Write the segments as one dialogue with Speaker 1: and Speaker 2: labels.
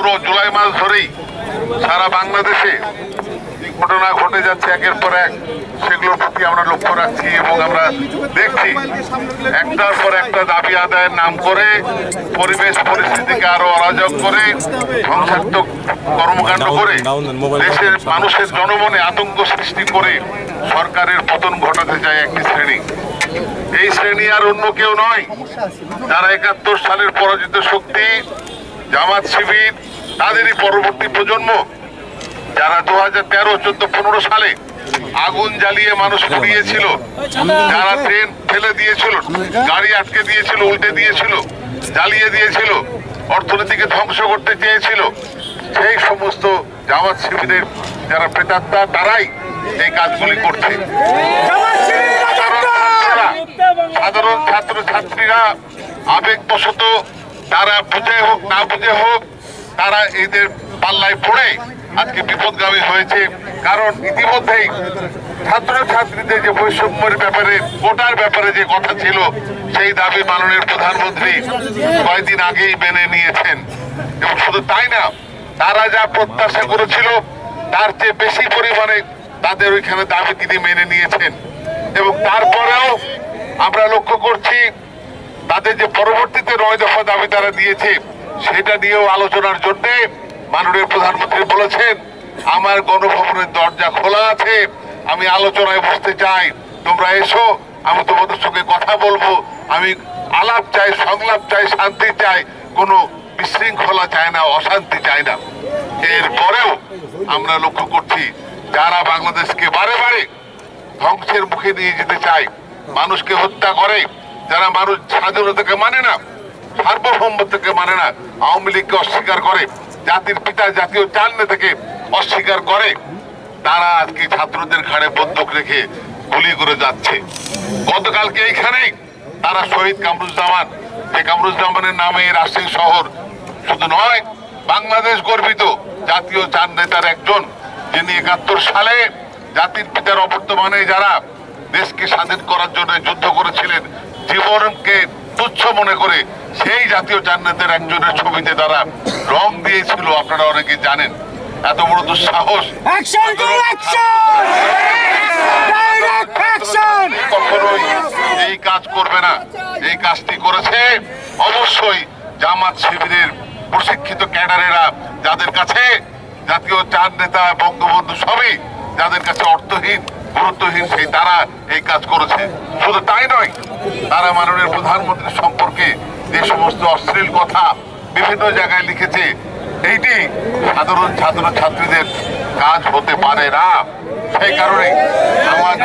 Speaker 1: পুরো জুলাই মাস ধরেই সারা বাংলাদেশে ঘটনা ঘটে যাচ্ছে একের পর এক, সেগুলোর প্রতি আমরা লক্ষ্য রাখছি এবং আমরা দেখছি একটার পর একটা দাবি আদায়ের নাম করে পরিবেশ পরিস্থিতিকে আরো অরাজক করে ধ্বংসাত্মক কর্মকাণ্ড করে দেশের মানুষের জনমনে আতঙ্ক সৃষ্টি করে সরকারের পতন ঘটাতে চায় একটি শ্রেণী। এই শ্রেণী আর অন্য কেউ নয়, যারা ৭১ সালের পরাজিত শক্তি জামাত শিবির, তাদেরই পরবর্তী প্রজন্ম, যারা 2013, 14, 15 সালে আগুন জ্বালিয়ে মানুষ পুড়িয়েছিল, যারা ট্রেন ফেলে দিয়েছিল, গাড়ি আটকে দিয়েছিল, উল্টে দিয়েছিল, জ্বালিয়ে দিয়েছিল, অর্থনীতিকে ধ্বংস করতে চেয়েছিল, সেই সমস্ত জামাত শিবিরের যারা প্রেতাত্মা, তারাই এই কাজগুলি করছে। সাধারণ ছাত্র ছাত্রীরা আবেগবশত, তারা বুঝে হোক না বুঝে হোক, তারা এদের পাল্লায় পড়ে আজকে বিপদগামী হয়েছে। কারণ ইতিমধ্যেই ছাত্রছাত্রীদের যে বৈষম্যের ব্যাপারে, কোটার ব্যাপারে যে কথা ছিল, সেই দাবি মাননীয় প্রধানমন্ত্রী কয়েকদিন আগেই মেনে নিয়েছেন। এবং শুধু তাই না, তারা যা প্রত্যাশা করেছিল তার চেয়ে বেশি পরিমাণে তাদের ওইখানে দাবি তিনি মেনে নিয়েছেন। এবং তারপরেও আমরা লক্ষ্য করছি তাদের যে পরবর্তীতে 9 দফা দাবি তারা দিয়েছে, সেটা নিয়েও আলোচনার জন্য মাননীয় প্রধানমন্ত্রী বলেছেন, আমার গণভবনের দরজা খোলা আছে, আমি আলোচনায় বসতে চাই, তোমরা এসো, আমি তোমাদের সঙ্গে কথা বলবো, আমি আলাপ চাই, সংলাপ চাই, শান্তি চাই, কোনো বিশৃঙ্খলা চাই না, অশান্তি চাই না। এরপরেও আমরা লক্ষ্য করছি যারা বাংলাদেশকে বারে বারে ধ্বংসের মুখে নিয়ে যেতে চায়, মানুষকে হত্যা করে, যারা মানুষ স্বাধীনতাকে মানে না, সার্বভৌমত্বকে মানে না, আওয়ামী লীগকে অস্বীকার করে, জাতির পিতা জাতীয় চাল নেতাকে অস্বীকার করে, তারা আজকে ছাত্রদের ঘাড়ে বন্দুক রেখে গুলি করে যাচ্ছে। গতকালকে এইখানেই তারা শহীদ কামরুজ্জামান, যে কামরুজ্জামানের নামে রাজশাহী শহর শুধু নয়, বাংলাদেশ গর্বিত জাতীয় চার নেতার একজন, যিনি ৭১ সালে জাতির পিতার অবর্তমানে যারা দেশকে স্বাধীন করার জন্য যুদ্ধ করেছিলেন, জীবনকে তুচ্ছ মনে করে সেই জাতীয় চার নেতার একজনের ছবিতে তারা রং দিয়েছিল, আপনারা অনেকে জানেন। এত বড় দুঃসাহস কখনোই এই কাজ করবে না। এই কাজটি করেছে অবশ্যই জামাত শিবিরের প্রশিক্ষিত ক্যাডারেরা, যাদের কাছে জাতীয় চার নেতা, বঙ্গবন্ধু সবই যাদের কাছে অর্থহীন, গুরুত্বহীন, সেই তারা এই কাজ করেছে। শুধু তাই নয়, তারা মাননীয় প্রধানমন্ত্রী সম্পর্কে যে সমস্ত অশ্লীল কথা বিভিন্ন জায়গায় লিখেছে, এইটি সাধারণ ছাত্র ছাত্রীদের কাজ হতে পারে না। সেই কারণে আমার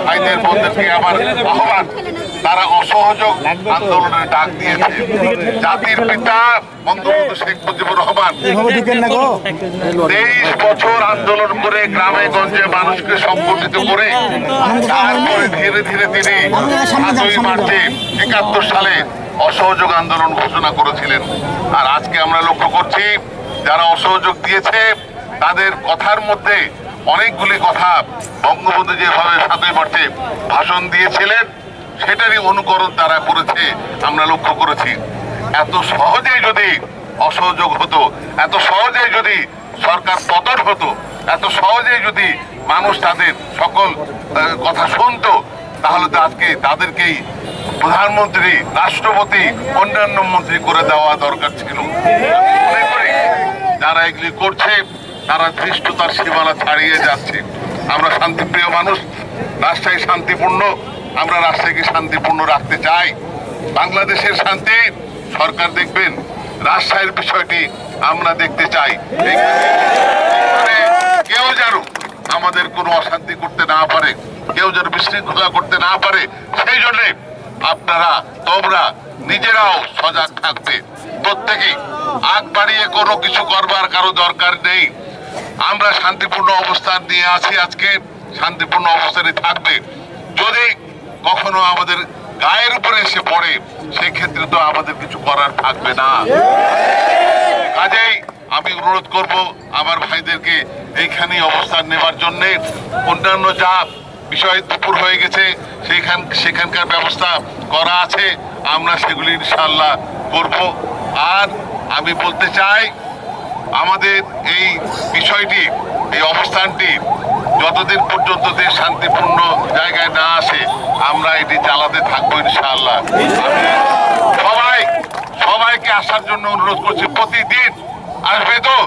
Speaker 1: ভাইদের বোনদেরকে আমার আহ্বান, তারা অসহযোগ আন্দোলনের ডাক দিয়েছে। জাতির পিতা বঙ্গবন্ধু শেখ মুজিবুর রহমান 23 বছর আন্দোলন করে গ্রামে গঞ্জে মানুষকে সংগঠিত করে তারপরে ধীরে ধীরে তিনি 7ই মার্চে ৭১ সালে অসহযোগ আন্দোলন ঘোষণা করেছিলেন। আর আজকে আমরা লক্ষ্য করছি যারা অসহযোগ দিয়েছে তাদের কথার মধ্যে অনেকগুলি কথা বঙ্গবন্ধু যেভাবে 7ই মার্চে ভাষণ দিয়েছিলেন সেটারই অনুকরণ তারা করেছে, আমরা লক্ষ্য করেছি। এত সহজেই যদি অসহযোগ হতো, এত সহজেই যদি সরকার পতন হতো, এত সহজেই যদি মানুষ তাদের সকল কথা শুনতো, তাহলে তো আজকে তাদেরকেই প্রধানমন্ত্রী, রাষ্ট্রপতি, অন্যান্য মন্ত্রী করে দেওয়া দরকার ছিল। মনে করি যারা এগুলি করছে তারা ধৃষ্টতার সীমানা ছাড়িয়ে যাচ্ছে। আমরা শান্তিপ্রিয় মানুষ, রাজশাহী শান্তিপূর্ণ, আমরা রাজশাহীকে শান্তিপূর্ণ রাখতে চাই। বাংলাদেশের শান্তি সরকার দেখবেন, রাজশাহীর বিষয়টি আমরা দেখতে চাই। কেউ যেন আমাদের কোনো অশান্তি করতে না পারে, কেউ যেন বিশৃঙ্খলা করতে না পারে, সেই জন্যে আপনারা, তোমরা নিজেরাও সজাগ থাকবে। প্রত্যেকেই আগ বাড়িয়ে কোনো কিছু করবার কারো দরকার নেই। আমরা শান্তিপূর্ণ অবস্থান নিয়ে আছি, আজকে শান্তিপূর্ণ অবস্থানে থাকবে। যদি কখনো আমাদের গায়ের উপরে এসে পড়ে, সেক্ষেত্রে তো আমাদের কিছু করার থাকবে না। কাজেই আমি অনুরোধ করব আমার ভাইদেরকে এইখানেই অবস্থান নেবার জন্য। অন্যান্য যা বিষয় দুপুর হয়ে গেছে সেখানকার ব্যবস্থা করা আছে, আমরা সেগুলি ইনশাআল্লাহ করব। আর আমি বলতে চাই, আমাদের এই বিষয়টি, এই অবস্থানটি যতদিন পর্যন্ত দেশ শান্তিপূর্ণ জায়গায় না আসে আমরা এটি চালাতে থাকবো ইনশাআল্লাহ। সবাইকে আসার জন্য অনুরোধ করছি, প্রতিদিন আসবে তো।